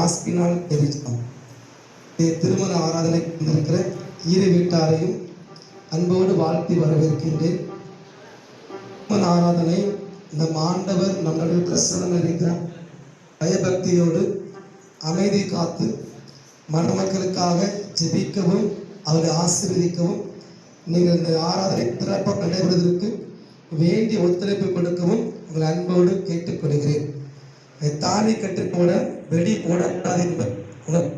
ஆஸ்பினால் தெரிவித்தோம். திருமண ஆராதனை இருக்கிற இரு வீட்டாரையும் அன்போடு வாழ்த்தி வரவேற்கின்றேன். திருமண ஆராதனை நம் ஆண்டவர் நம்முடைய பிரசன்னம் இருக்கிறார். பயபக்தியோடு அமைதி காத்து மணமக்களுக்காக ஜெபிக்கவும் அவரை ஆசீர்வதிக்கவும் நீங்கள் இந்த ஆராதனை சிறப்பாக நடைபெறுவதற்கு வேண்டிய ஒத்துழைப்பு கொடுக்கவும் உங்கள் அன்போடு கேட்டுக்கொள்கிறேன். தாலி கட்டு போட வெடி போடக்கூடாது என்பது உணர்வு.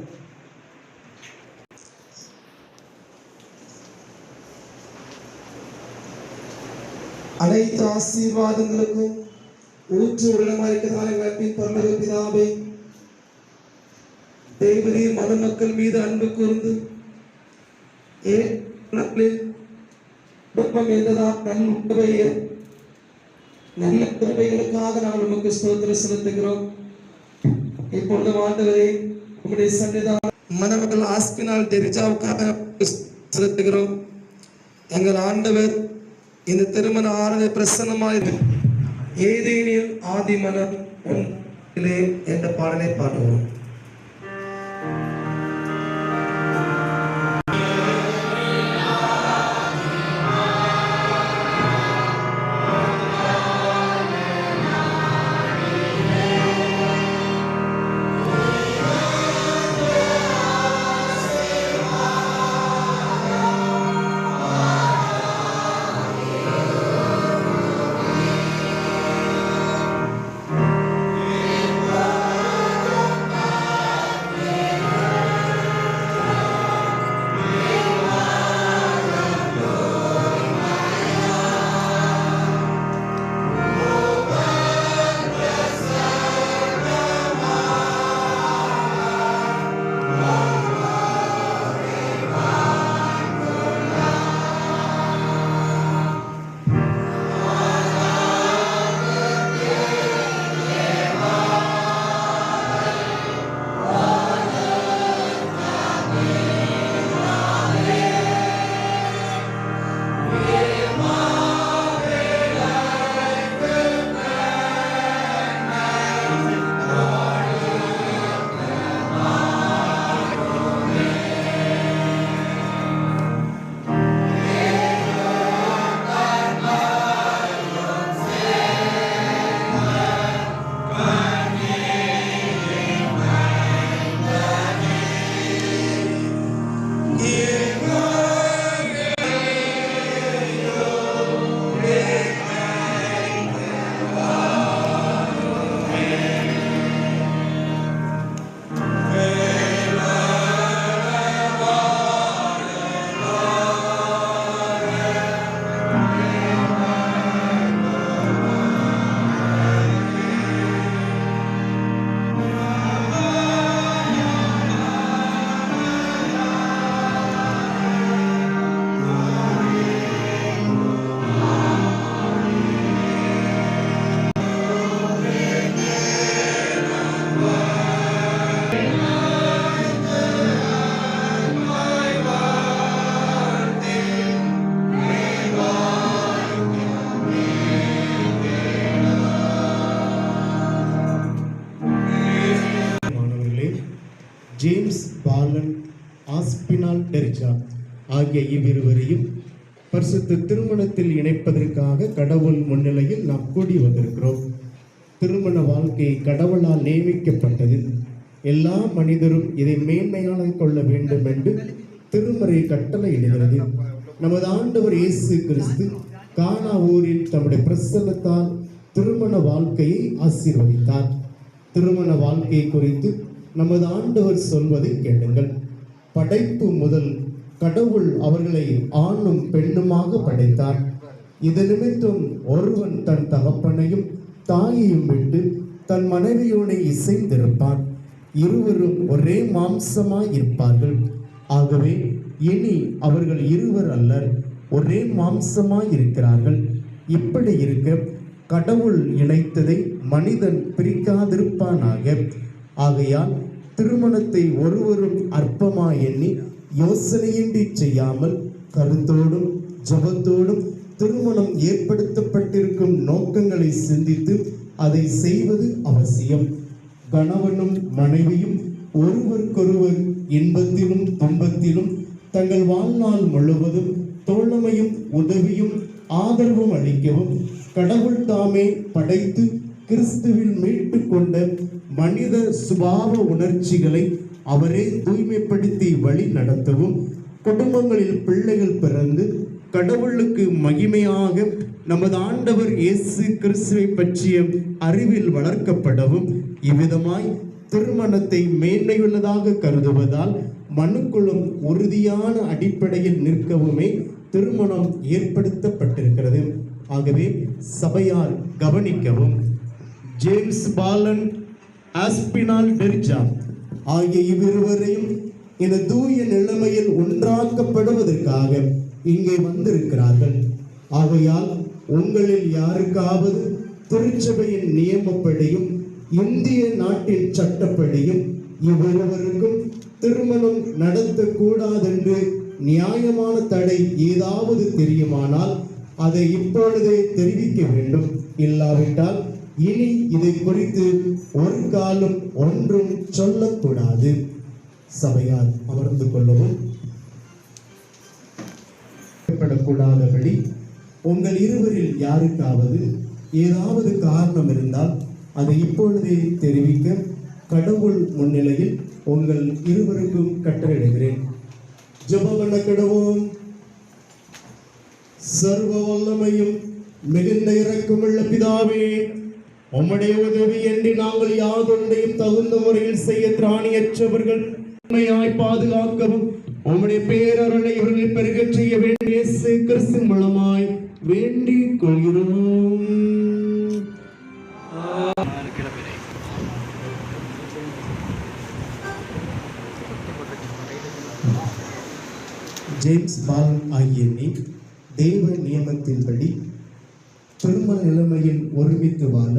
அனைத்து ஆசீர்வாதங்களுக்கும் ஊற்று உள்ளமாயிருக்கிறதான பரலோக பிதாவே, தேவரே மணமக்கள் மீது அன்பு கூர்ந்து நல்ல கிருபைகளுக்காக நாங்கள் உமக்கு ஸ்தோத்திரம் செலுத்துகிறோம். இப்பொழுது ஆண்டவரே உம்முடைய சன்னிதானம் மணமக்கள் ஆஸ்பினால் தெரிஜாவுக்காக செலுத்துகிறோம். எங்கள் ஆண்டவர் இந்த திருமண ஆராதனை பிரசன்னமாக ஏதேனில் ஆதி மனம் என்ற பாடலை பாடுவோம். ஜேம்ஸ் பாலன் ஆஸ்பினால் டெரிஜா ஆகிய இவ்விருவரையும் பரிசுத்த திருமணத்தில் இணைப்பதற்காக கடவுள் முன்னிலையில் நாம் கூடி வந்திருக்கிறோம். திருமண வாழ்க்கை கடவுளால் நியமிக்கப்பட்டது. எல்லா மனிதரும் இதை மேன்மையாக கொள்ள வேண்டும் என்று திருமறை கட்டளை இடுகிறது. நமது ஆண்டவர் இயேசு கிறிஸ்து கானா ஊரில் தம்முடைய பிரசன்னத்தால் திருமண வாழ்க்கையை ஆசீர்வதித்தார். திருமண வாழ்க்கை குறித்து நமது ஆண்டவர் சொல்வதை கேளுங்கள். படைப்பு முதல் கடவுள் அவர்களை ஆணும் பெண்ணுமாக படைத்தார். இது நிமித்தம் ஒருவன் தன் தகப்பனையும் தாயையும் விட்டு தன் மனைவியோடு இசைந்திருப்பான். இருவரும் ஒரே மாம்சமாய் இருப்பார்கள். ஆகவே இனி அவர்கள் இருவர் அல்லர், ஒரே மாம்சமாய் இருக்கிறார்கள். இப்படி இருக்க கடவுள் இணைத்ததை மனிதன் பிரிக்காதிருப்பானாக. ஆகையால் திருமணத்தை ஒருவரும் அற்பமாய் எண்ணி யோசனையின்றி செய்யாமல் கருத்தோடும் ஜபத்தோடும் திருமணம் ஏற்படுத்தப்பட்டிருக்கும் நோக்கங்களை சிந்தித்து அதை செய்வது அவசியம். கணவனும் மனைவியும் ஒருவருக்கொருவர் இன்பத்திலும் துன்பத்திலும் தங்கள் வாழ்நாள் முழுவதும் தோழமையும் உதவியும் ஆதரவும் அளிக்கவும் கடவுள் தாமே படைத்து கிறிஸ்துவில் மீட்டு கொண்ட மனித சுபாவ உணர்ச்சிகளை அவரே தூய்மைப்படுத்தி வழி நடத்தவும் குடும்பங்களில் பிள்ளைகள் பிறந்து கடவுளுக்கு மகிமையாக நமது ஆண்டவர் இயேசு கிறிஸ்துவை பற்றிய அறிவில் வளர்க்கப்படவும் இவ்விதமாய் திருமணத்தை மேன்மையுள்ளதாக கருதுவதால் மனுக்குளம் உறுதியான அடிப்படையில் நிற்கவுமே திருமணம் ஏற்படுத்தப்பட்டிருக்கிறது. ஆகவே சபையார் கவனிக்கவும். ஜேம்ஸ் பாலன், ஆஸ்பினால் டெரிஜா ஆகிய இவ்விருவரையும் இந்த தூய நிலைமையில் ஒன்றாக்கப்படுவதற்காக இங்கே வந்திருக்கிறார்கள். ஆகையால் உங்களில் யாருக்காவது திருச்சபையின் நியமப்படியும் இந்திய நாட்டின் சட்டப்படியும் இவ்விருவருக்கும் திருமணம் நடத்தக்கூடாதென்று நியாயமான தடை ஏதாவது தெரியுமானால் அதை இப்பொழுதே தெரிவிக்க வேண்டும். இல்லாவிட்டால் இனி இதை குறித்து ஒரு காலம் ஒன்றும் சொல்லக்கூடாது. சபையார் அமர்ந்து கொள்ளவும். கூடாதபடி உங்கள் இருவரில் யாருக்காவது ஏதாவது காரணம் இருந்தால் அதை இப்பொழுதே தெரிவிக்க கடவுள் முன்னிலையில் உங்கள் இருவருக்கும் கட்டளையிடுகிறேன். ஜெபம் பண்ண கடவோம். சர்வ வல்லமையும் மிகுந்த இரக்கமுள்ள பிதாவே, உம்முடைய உதவி என்று நாங்கள் யாதொன்றையும் தகுந்த முறையில் செய்ய திராணியற்றவர்கள் உண்மையாய் பாதுகாக்கவும் உம்முடைய பேரருளை இவர்கள் பெருகச் செய்ய வேண்டிய இயேசு கிறிஸ்து மூலமாய் வேண்டிக் கொள்கிறோம். ஜேம்ஸ் பாலன் ஆகிய நீ தேவ நியமத்தின்படி திருமண நிலைமையில் ஒருமித்து வாழ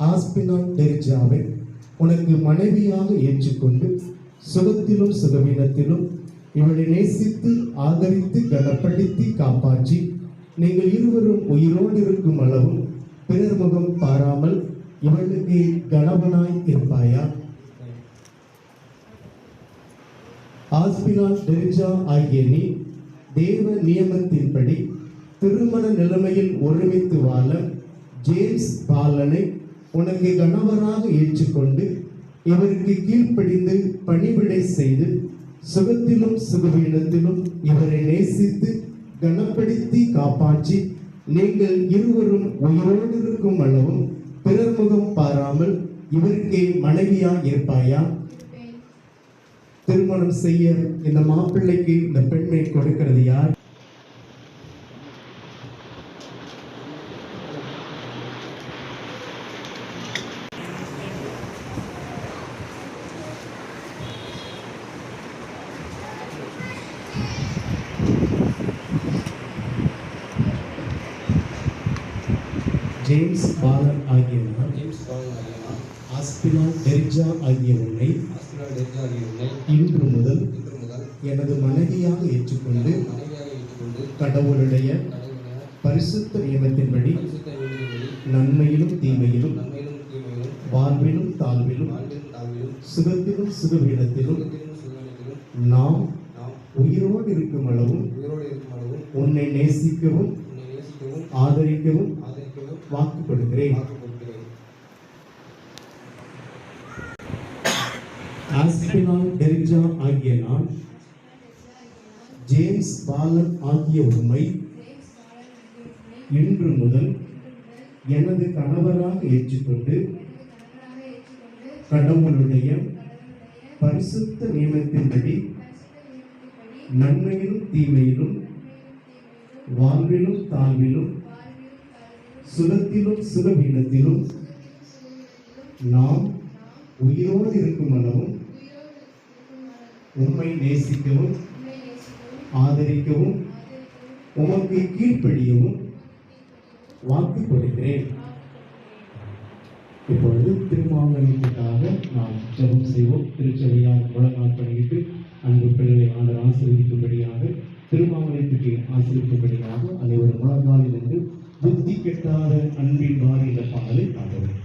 ஆஸ்பினால் டெரிஜாவை உனக்கு மனைவியாக ஏற்றுக்கொண்டு சுகத்திலும் சுகவீனத்திலும் இவளை நேசித்து ஆதரித்து கனப்படுத்தி காப்பாற்றி நீங்கள் இருவரும் உயிரோடு இருக்கும் அளவும் பிறர் முகம் பாராமல் இவளுக்கு கணவனாய் இருப்பாயா? ஆஸ்பினால் டெரிஜா ஆகிய நீ தேவ நியமத்தின்படி திருமண நிலைமையில் ஒருமித்து வாழ ஜேம்ஸ் பாலனை உனக்கு கணவராக ஏற்றுக்கொண்டு இவருக்கு கீழ்ப்படிந்து பணிவிடை செய்து சுகத்திலும் சுகவீனத்திலும் இவரை நேசித்து கனப்படுத்தி காப்பாற்றி நீங்கள் இருவரும் உயிரோடு இருக்கும் அளவும் பிறர் முகம் பாராமல் இவருக்கே மனைவியா இருப்பாயா? திருமணம் செய்ய இந்த மாப்பிள்ளைக்கு இந்த பெண்ணை கொடுக்கிறது யார்? ஜேம்ஸ் பாலன் ஆகிய ஆஸ்பினால் டெரிஜா ஆகிய உன்னை இன்று முதல் எனது மனைவியாக ஏற்றுக்கொண்டு கடவுளுடைய பரிசுத்த நியமத்தின்படி நன்மையிலும் தீமையிலும் வாழ்விலும் தாழ்விலும் சுகத்திலும் சுகவீனத்திலும் நாம் உயிரோடு இருக்கும் அளவும் உன்னை நேசிக்கவும் ஆதரிக்கவும் வாக்கு கொடுக்கிறேன். ஆஸ்பினால் டெரிஜா ஆகிய நான் ஜேம்ஸ் பாலன் ஆகிய உம்மை இன்று முதல் எனது கணவராக ஏற்றுக்கொண்டு கடவுளுடைய பரிசுத்த நியமத்தின்படி நன்மையிலும் தீமையிலும் வாழ்விலும் தாழ்விலும் சுகத்திலும் சுகவீனத்திலும் நாம் உயிரோடு இருக்கும் அளவும் உம்மை நேசிக்கவும் ஆதரிக்கவும் உமக்கு கீழ்ப்படியவும் வாக்கு கொடுக்கிறேன். இப்பொழுது திருமாங்கல்யத்துக்காக நாம் ஜெபம் செய்வோம். திருச்சபையார் முழங்கால் பண்ணிட்டு அன்பு பிள்ளைகளை ஆண்டவர் ஆசீர்வதிக்கும்படியாக திருமாங்கல்யத்துக்கு ஆசீர்வதிக்கும்படியாக அனைவரும் முழங்காலில் இருந்து புத்தி கெட்டாத அன்பின் வாரி என்ற பாடலை பாடுவோம்.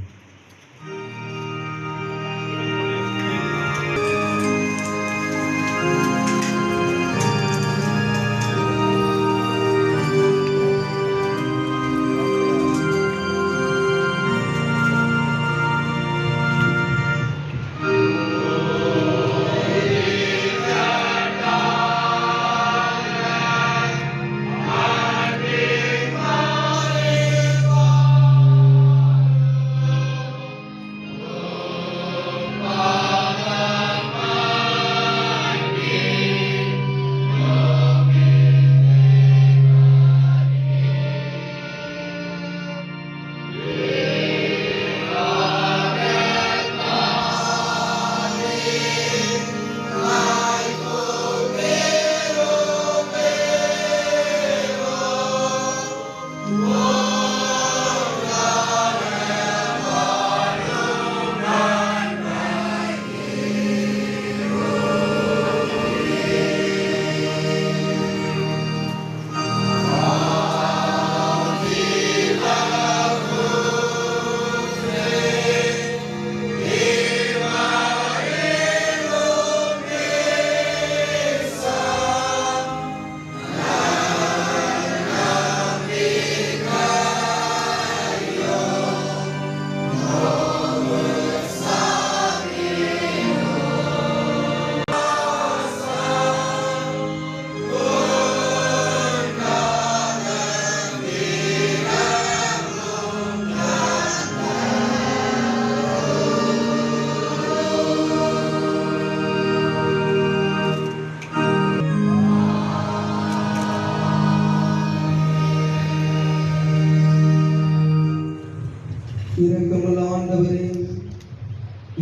இரக்கமுள்ள ஆண்டவரே,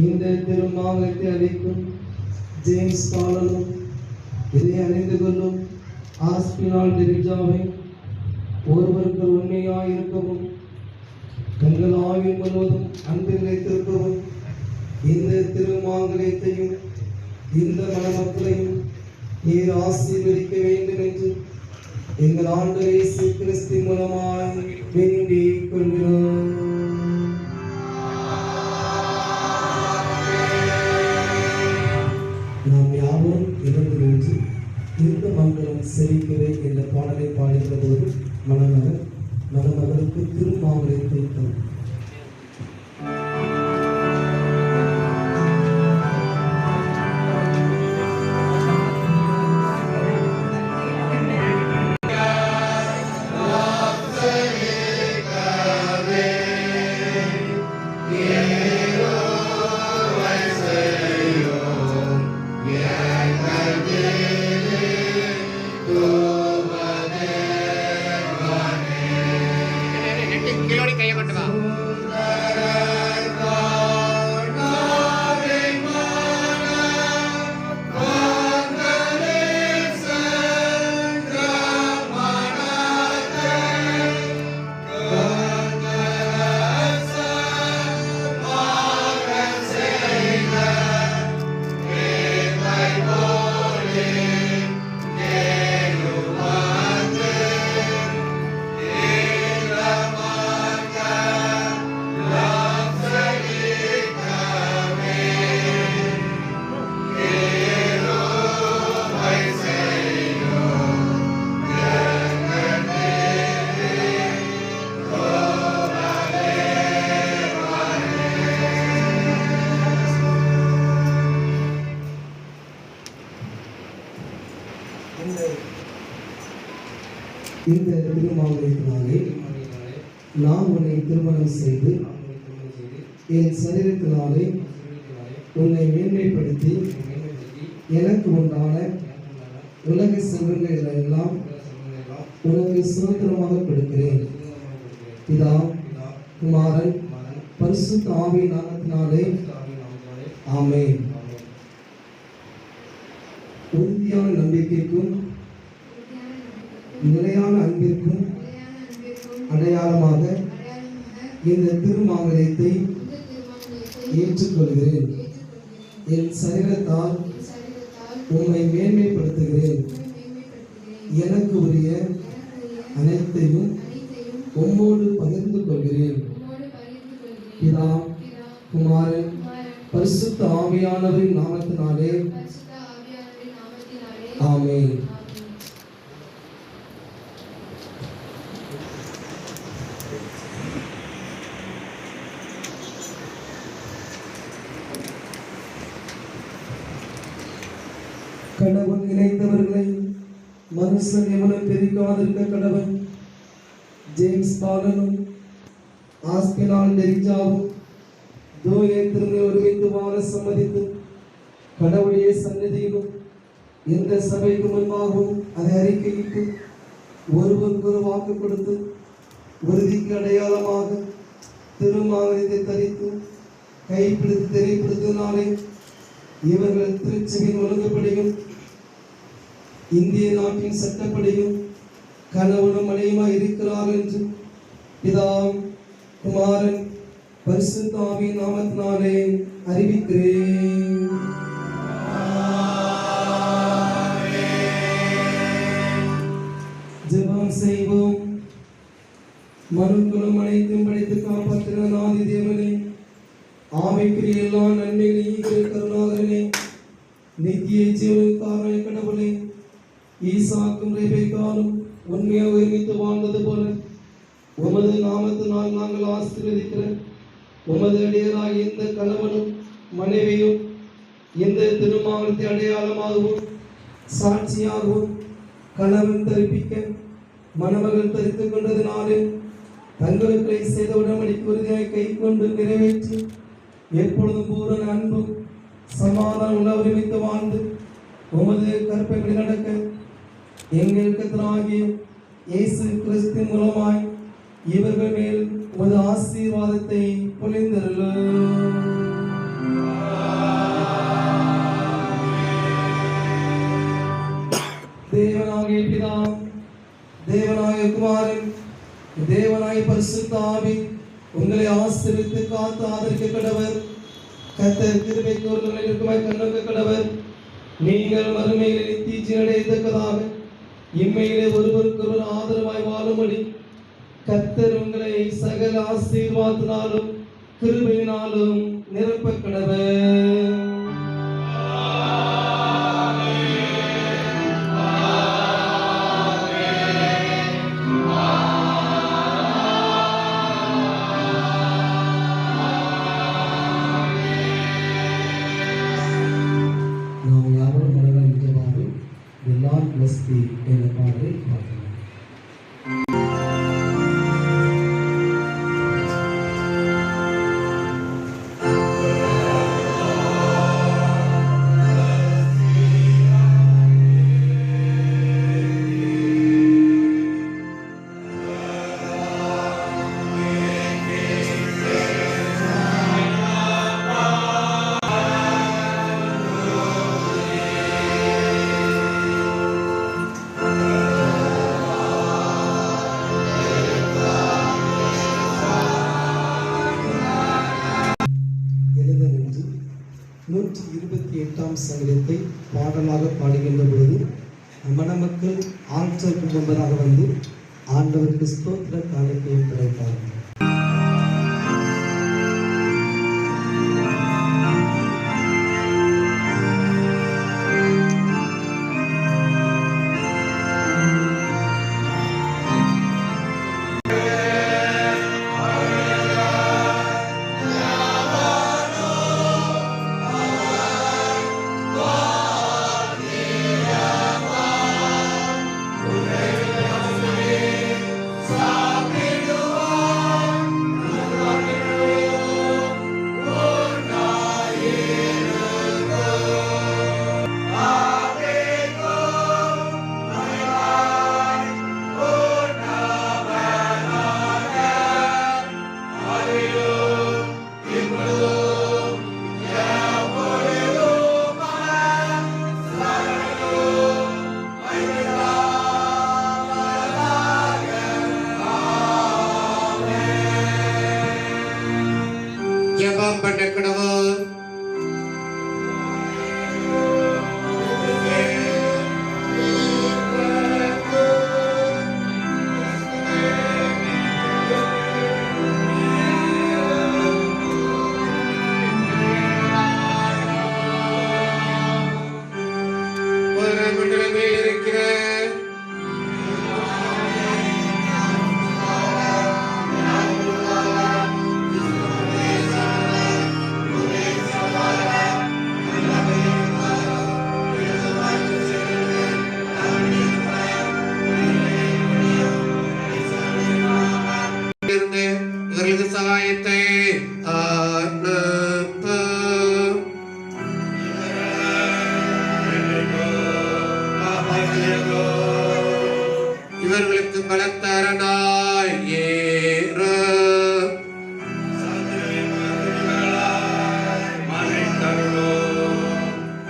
இந்த திருமாவளத்தை அளிக்கும் ஜேம்ஸ் பாலனும் இதை அறிந்து கொள்ளும் ஆஸ்பினால் டெரிஜாவை ஒருவருக்கு உண்மையாய் இருக்கவும் தங்கள் ஆயுள் முழுவதும் அன்பில் வைத்திருக்கவும் இந்த திருமாங்கலத்தையும் இந்த மணமக்களையும் நீர் ஆசீர்வதிக்க வேண்டும் என்று எங்கள் ஆண்டவர் இயேசு கிறிஸ்து மூலமாய் வேண்டிக் கொள்கிறோம். நாம் யாவும் இறந்து நின்று இந்த மங்களம் செழிக்கவே என்ற பாடலை பாடுகிற போது மணமகளுக்கு திருமாங்கலத்தை தரும். இந்த திருமாங்கலத்தினாலே நான் உன்னை திருமணம் செய்து என் சரீரத்தினாலே உன்னை மேன்மைப்படுத்தி எனக்கு உண்டான உலக செல்வங்களை எல்லாம் உனக்கு சுதந்திரமாக கொடுக்கிறேன். பிதா, குமாரன், பரிசுத்த ஆவியின் நாமத்தினாலே ஆமென். உறுதியான நம்பிக்கைக்கும் நிலையான அன்பிற்கும் அடையாளமாக இந்த திருமாங்கலத்தை ஏற்றுக்கொள்கிறேன். என் சரீரத்தால் உம்மை மேன்மைப்படுத்துகிறேன். எனக்கு உரிய அனைத்தையும் உம்மோடு பகிர்ந்து கொள்கிறேன். பிதா, குமாரன், பரிசுத்த ஆவியானவரின் நாமத்தினாலே ஆமென். கடவுள் இணைந்தவர்களை மனுஷன் எவனும் பிரிக்காதிருக்க கடவுள். ஜேம்ஸ் பாலனும் ஆஸ்பினால் டெரிஜாவும் தூய திருநெல் ஒருமித்து வாழ சம்மதித்து கடவுளுடைய சந்நிதியிலும் எந்த சபைக்கு முன்பாகவும் அதை அறிக்கையிட்டு ஒருவருக்கு ஒரு வாக்கு கொடுத்து உறுதிக்கு அடையாளமாக திருமாங்கலத்தை தரித்து கைப்பிடித்து தெரியப்படுத்தினாலே இவர்கள் திருச்சபையின் ஒழுங்குபடியும் இந்திய நாட்டின் சட்டப்படியும் கணவனும் மனைவியுமாய் இருக்கிறார் என்று பிதா, குமாரன், பரிசுத்த ஆவியின் நாமத்தினாலே அறிவிக்கிறேன். ஜெபம் செய்வோம். மனுக்குலம் அனைத்தும் படைத்து காப்பாற்றின ஆதி தேவனே, ஆமைக்குரிய எல்லா நன்மைகளையும் ஈகிற கருணாகரனே, நித்திய ஜீவனுக்கான கடவுளே, ஈசாக்கும் ரெபெக்காலும் உண்மையாக ஒருமித்து வாழ்ந்தது போல உமது நாமத்தினால் நாங்கள் ஆசீர்வதிக்கிற உமது அடியராய் இந்த கணவனும் மனைவியும் இந்த திருமாவளத்தை அடையாளமாகவும் சாட்சியாகவும் கணவன் தரிப்பிக்க மணமகள் தரித்துக் கொண்டதினாலே தங்களுக்கு செய்த உடன்படிக்கை உறுதியாய் கை கொண்டு நிறைவேற்றி எப்பொழுதும் பூரண அன்பும் சமாதான உணவருமித்து வாழ்ந்து உமது கற்பனைகளை நடக்க எங்கள் கர்த்தராகிய இயேசு கிறிஸ்து மூலமாய் இவர்கள் மேல் உமது ஆசீர்வாதத்தை பொழிந்தருளும். தேவனாகிய பிதா, தேவனாகிய குமாரன், தேவனாகிய பரிசுத்த ஆவி உங்களை ஆசீர்வதித்து காத்து ஆதரிக்க கடவர். கர்த்தர் கிருபைக்கு ஒருவர்கள் இருக்குமாய் கண்ணோக்க கடவர். நீங்கள் மறுமையிலே நித்திய ஜீவனடையத்தக்கதாக இம்மையிலே ஒருவருக்கொருவர் ஆதரவாய் வாழும்படி கர்த்தர் உங்களை சகல ஆசீர்வாதத்தினாலும் கிருபையினாலும் நிரப்ப கடவர். நாம் யாவரும் மனதால் இன்றவாறு The Lord bless thee என்ற பாடலை பாடலாம். எழுத நின்று 128ஆம் சங்கீதத்தை பாடலாக பாடுகின்ற பொழுது மணமக்கள் ஆற்றலுக்கு முன்பதாக வந்து ஆண்டவருக்கு ஸ்தோத்திர காணிக்கையை படைப்பார்கள். ஜெபம் பண்ண கடவுள். பரமண்டலமே இருக்கிற இவர்களுக்கு சகாயத்தை அனுப்பு. இவர்களுக்கு பலத்த அரணாய் ஏறு.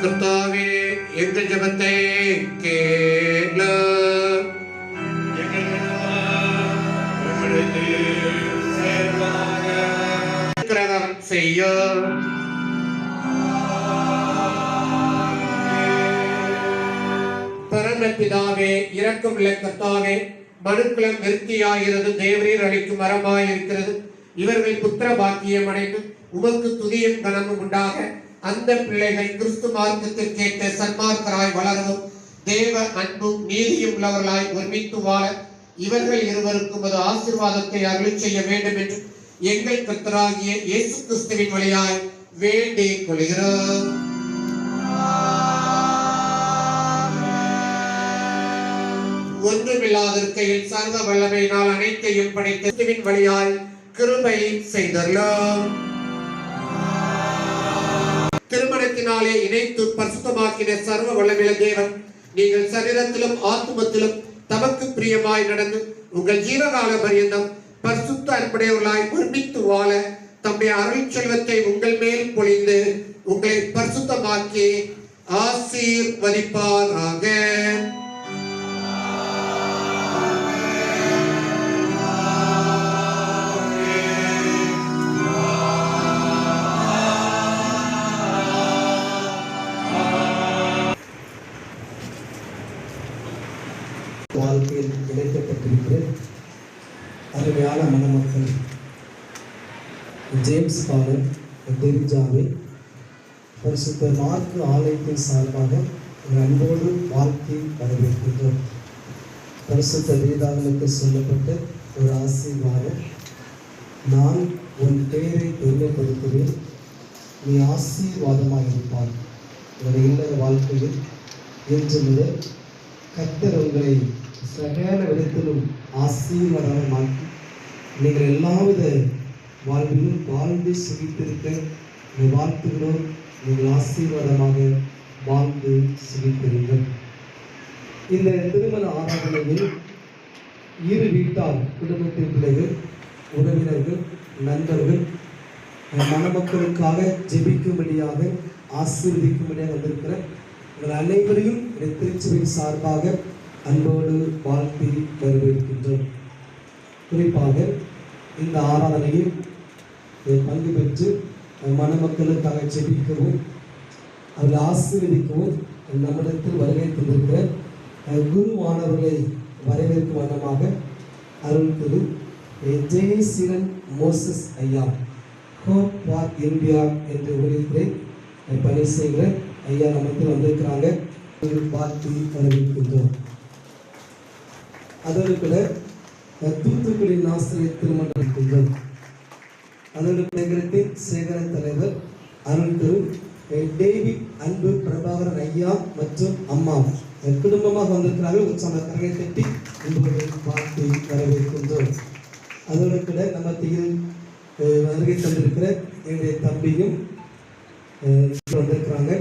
கர்த்தாவே எங்கள் ஜெபத்தை கேளு. கிரகம் செய்ய பரமபிதாவே இரக்கமுள்ள கர்த்தாவே, மனுக்குலம் விருத்தியாகிறது தேவரீர் அளிக்கும் வரமாயிருக்கிறது. இவர்கள் புத்திர பாக்கியம் அடைந்து உமக்கு துதியும் கனமும் உண்டாக அந்த பிள்ளைகள் கிறிஸ்து மார்க்கத்திற்கேற்ற சன்மார்க்கராய் வளரவும் தேவ அன்பும் நீதியும் உள்ளவர்களாய் ஒருமித்து வாழ இவர்கள் இருவருக்கும் அது ஆசீர்வாதத்தை அருள் செய்ய வேண்டும் என்று எங்கள் கர்த்தராகிய இயேசு கிறிஸ்துவின் வழியாய் வேண்டிக் கொள்கிறோம். ஒன்றுமில்லாதிருக்கையில் சர்வ வல்லமையினால் அனைத்தையும் படைத்த கிறிஸ்துவின் வழியாய் கிருபை செய்துள்ளோம். திருமணத்தினாலே இணைத்து பரிசுத்தமாக்கின சர்வ வல்லமையுள்ள தேவன், நீங்கள் சரீரத்திலும் ஆத்துமத்திலும் தமக்கு பிரியமாய் நடந்து உங்கள் ஜீவகால பரியந்தம் பரிசுத்த அன்புடையவர்களாய் ஒருமித்து வாழ தம்முடைய அருள் செல்வத்தை உங்கள் மேல் பொழிந்து உங்களை பரிசுத்தமாக்கி ஆசீர்வதிப்பாராக. வாழ்க்கையில் இணைக்கப்பட்டிருக்கிற அருமையான மணமக்கள் ஜேம்ஸ் பாலன், டெரிஜாவை பரிசுத்த மார்க்கு ஆலயத்தின் சார்பாக அன்போடு வாழ்க்கை வரவேற்கின்றோம். பரிசுத்த வேதாகமத்தில் சொல்லப்பட்ட ஒரு ஆசீர்வாதம், நான் உன் பெயரை பெருமைப்படுத்துவேன், நீ ஆசீர்வாதமாக இருப்பாய். உங்களுடைய இல்லற வாழ்க்கையில் இன்று முதல் கர்த்தர் உங்களை சகல விதத்திலும் ஆசீர்வாதமாக்கி நீங்கள் எல்லாவித வாழ்விலும் வாழ்ந்து சுகித்திருக்க வாழ்த்துகிறோம். நீங்கள் ஆசீர்வாதமாக வாழ்ந்து சுகித்திருங்கள். இந்த திருமண ஆராதனையில் இரு வீட்டார், குடும்பத்தின் பிள்ளைகள், உறவினர்கள், நண்பர்கள் மணமக்களுக்காக ஜெபிக்கும்படியாக ஆசீர்வதிக்கும்படியாக வந்திருக்கிற உங்கள் அனைவரையும் திருச்சபையின் சார்பாக அன்போடு வாழ்த்தி வரவேற்கின்றோம். குறிப்பாக இந்த ஆராதனையில் பங்கு பெற்று மணமக்களுக்காக ஜெபிக்கவும் அவர்களை ஆசீர்வதிக்கவும் நம்மிடத்தில் வருகை தந்திருக்கிற குருவானவர்களை வரவேற்கும் வண்ணமாக அருள் திரு ஜெயசீலன் மோசஸ் ஐயா, ஹோப் ஃபார் இந்தியா என்ற ஊழியத்தை பணி செய்கிற ஐயா நம்மத்தில் வந்திருக்கிறாங்க. பார்த்து வரவேற்கின்றோம். அதோடு கூட தூத்துக்குடி ஆசிரியர் திருமணம் இருக்கின்றோம். அதோடு நகரத்தின் சேகர தலைவர் அருள் திரு டேவிட் அன்பு பிரபாகரன் ஐயா மற்றும் அம்மா குடும்பமாக வந்திருக்கிறார்கள். உற்சாக கரங்களை தட்டி என்பதை பார்த்து வரவேற்கின்றோம். அதோடு கூட நம்ம மத்தியில் வருகை தந்திருக்கிற என்னுடைய தம்பியும் வந்திருக்கிறாங்க.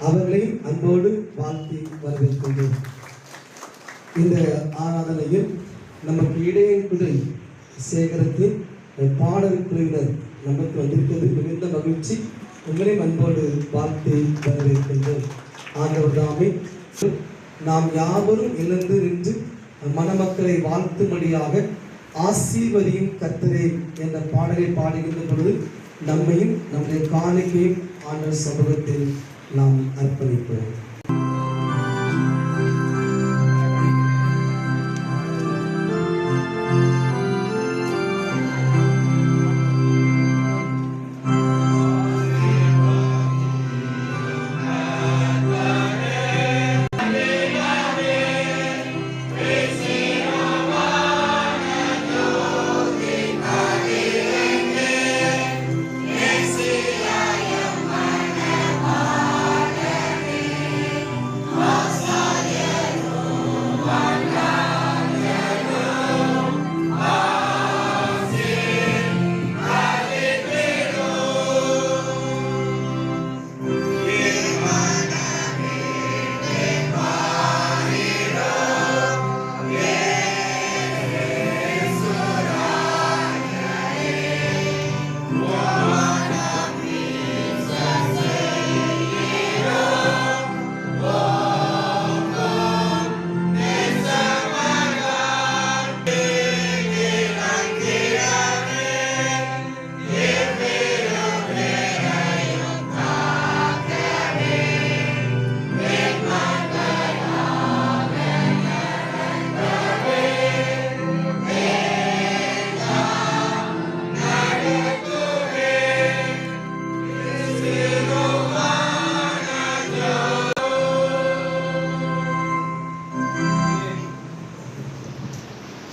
அவர்களையும் அன்போடு வாழ்த்தி வரவேற்கின்றோம். இந்த ஆராதனையில் நமக்கு இடையங்குடி சேகரத்தின் பாடல் குழுவினர் நமக்கு வந்திருக்கிறது மிகுந்த மகிழ்ச்சி. உங்களையும் அன்போடு வாழ்த்தி வரவேற்கின்றோம். ஆண்டவர் தாமே நாம் யாவரும் எழுந்து நின்று மணமக்களை வாழ்த்தும்படியாக ஆசீர்வதியும் கர்த்தரே என்ற பாடலை பாடுகின்ற பொழுது நம்மையும் நம்முடைய காணிக்கையும் ஆண்டவர் சமூகத்தில் நாம் அர்ப்பணிப்போம்.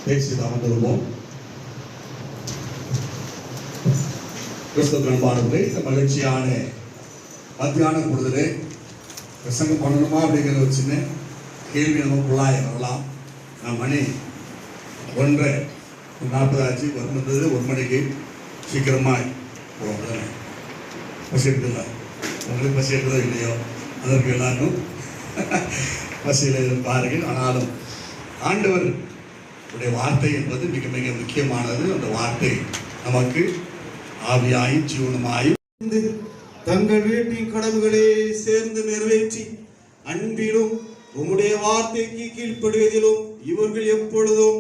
பேசி அமர்ந்துள்ளோம். கிறிஸ்தவ அன்பானவர்களே, இந்த மகிழ்ச்சியான மத்தியான பொழுதிலே பிரசங்கம் பண்ணணுமா அப்படிங்கிற ஒரு சின்ன கேள்வி நமக்குள்ளாய் வரலாம். நான் மணி 1:40 ஆச்சு. வந்தது 1 மணிக்கு சீக்கிரமாய் போகிறேன். பசி எடுக்கல, உங்களுக்கு பசி எடுக்கிறதோ இல்லையோ, அதற்கு எல்லாருக்கும் பசியில் பாருங்கள். ஆனாலும் ஆண்டவர் உடைய வார்த்தை என்பது மிக மிக முக்கியமானது. அந்த வார்த்தை நமக்கு ஆவியாயும் ஜீவனமாயும் தங்கள் வீட்டின் கடவுளே சேர்ந்து நிறைவேற்றி அன்பிலும் உம்முடைய வார்த்தைக்கு கீழ்ப்படுவதிலும் இவர்கள் எப்பொழுதும்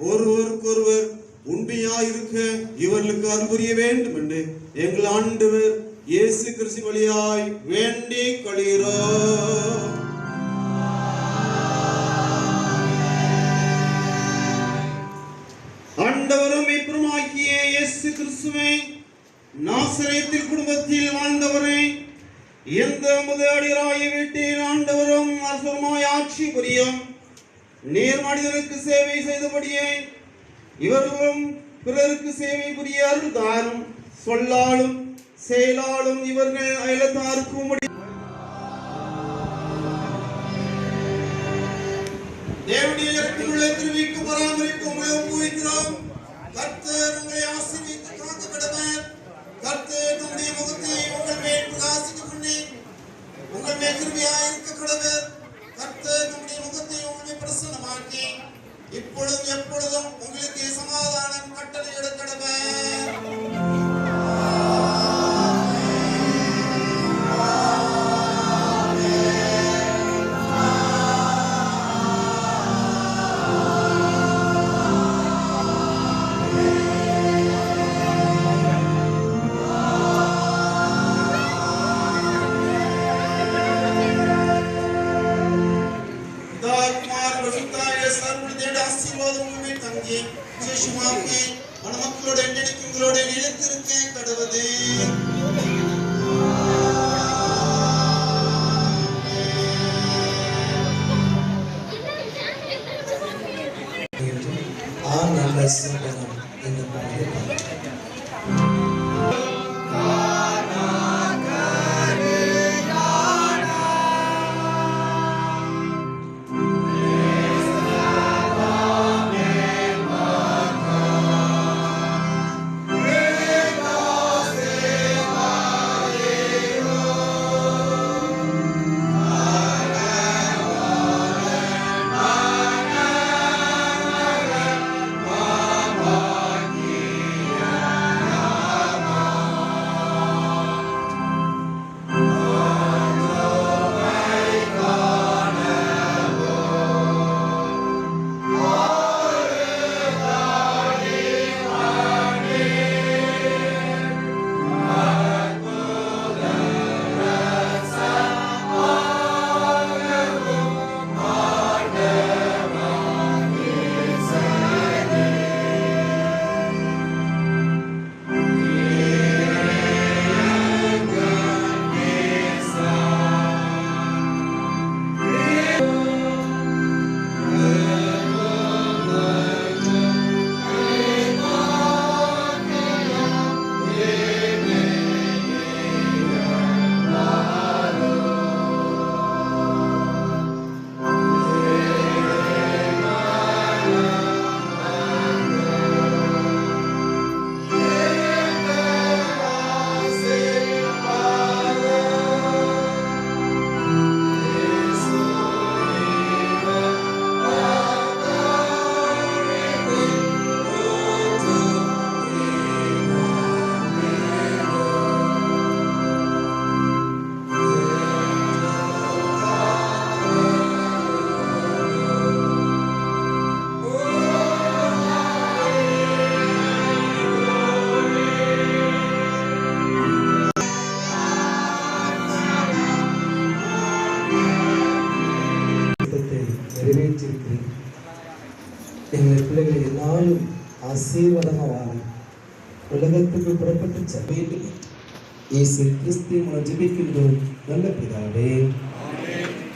ஒருவருக்கொருவர் உண்மையாயிருக்க இவர்களுக்கு அருள் புரிய வேண்டும் என்று எங்கள் ஆண்டவர் இயேசு கிறிஸ்து வழியாய் வேண்டிக் கொள்கிறோம். ஆண்டவரும் மீட்பருமாகிய இயேசு கிறிஸ்துவே, நாசரேத்தில் குடும்பத்தில் வாழ்ந்தவரே, எந்த முதலாளியராய வீட்டில் ஆண்டவரும் அரசருமாய் ஆட்சி புரியும் நீர் மனிதனுக்கு சேவை செய்தபடியே இவர்களும் பிறருக்கு சேவை புரிய அருள் தாரும். சொல்லாலும் செயலாலும் இவர்கள் அயலத்தாருக்கும் தேவனுடைய இடத்திலுள்ள திருவிக்கு பராமரிப்பு உங்களை ஒப்புவிக்கிறோம். கர்த்தர் உங்களை ஆசீர்வதித்து காக்க கடவர். கர்த்தர் நம்முடைய முகத்தை உங்கள் மேல் பிரகாசிக்க பண்ணி உங்கள் மேல் கிருபையாய் இருக்க கடவர். கர்த்தர் நம்முடைய முகத்தை உங்கள் மேல் பிரசன்னமாக்கி இப்பொழுதும் எப்பொழுதும் உங்களுக்கு சமாதானம் கட்டளையிட கடவர். மணமக்களோட எண்ணெய்களோட நிலைத்திருக்க கடவுளே. நல்ல சம்பளம் என்ற பாடல் நிறைவேற்றியிருக்கிறேன். எங்கள் பிள்ளைகளை எல்லாரும் ஆசீர்வாதமாக வாழ உலகத்துக்கு புறப்பட்டு செல்ல வேண்டும். இயேசு கிறிஸ்து மூலம் ஜெபிக்கின்றோம் நல்ல பிதாவே.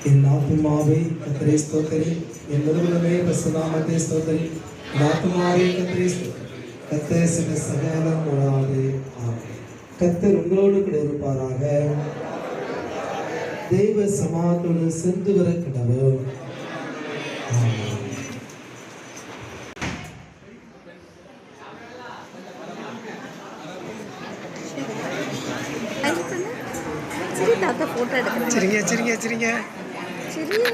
என் ஆத்துமாவே கர்த்தரை ஸ்தோத்திரி, என் முழுவதுமே பரிசுத்தநாமத்தை ஸ்தோத்திரி. என் ஆத்துமாவே கர்த்தரை ஸ்தோத்திரி, கர்த்தர் செய்த சகலம் உணாதே. ஆமென். கர்த்தர் உங்களோடு கூட இருப்பாராக. தெய்வ சமாதத்தோடு சென்று வர கடவுள். போட்டோ எடுக்கிறேன். சரிங்க சரிங்க சரிங்க சரியா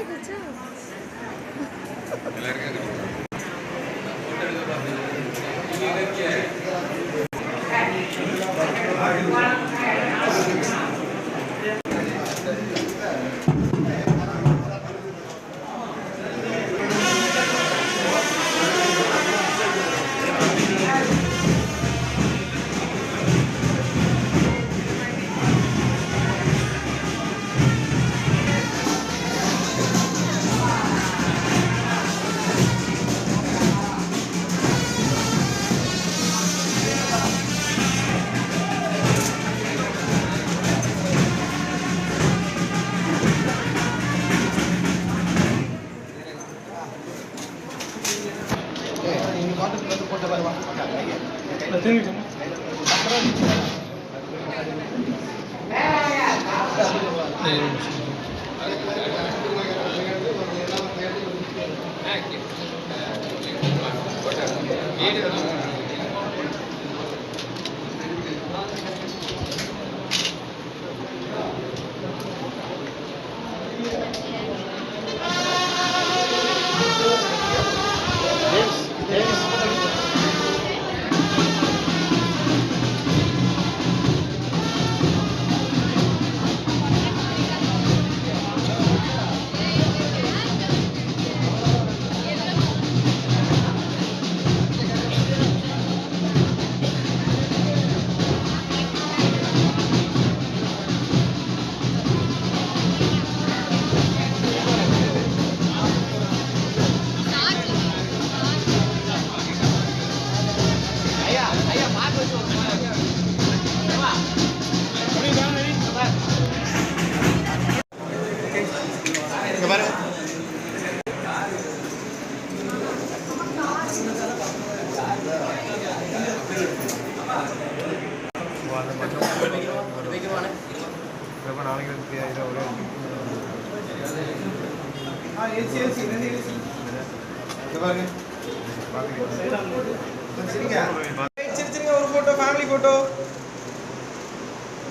ஒரு photo family photo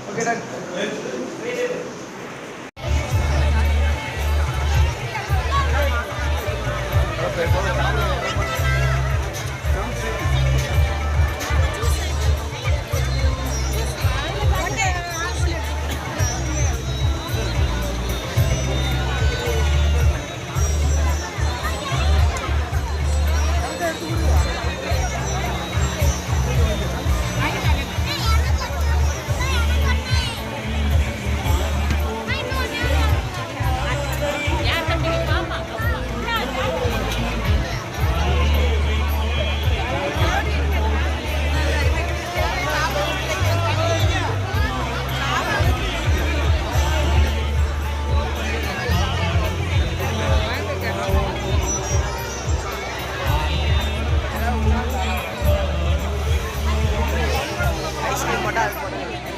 okay done ice cream போட்டா அது போடுங்க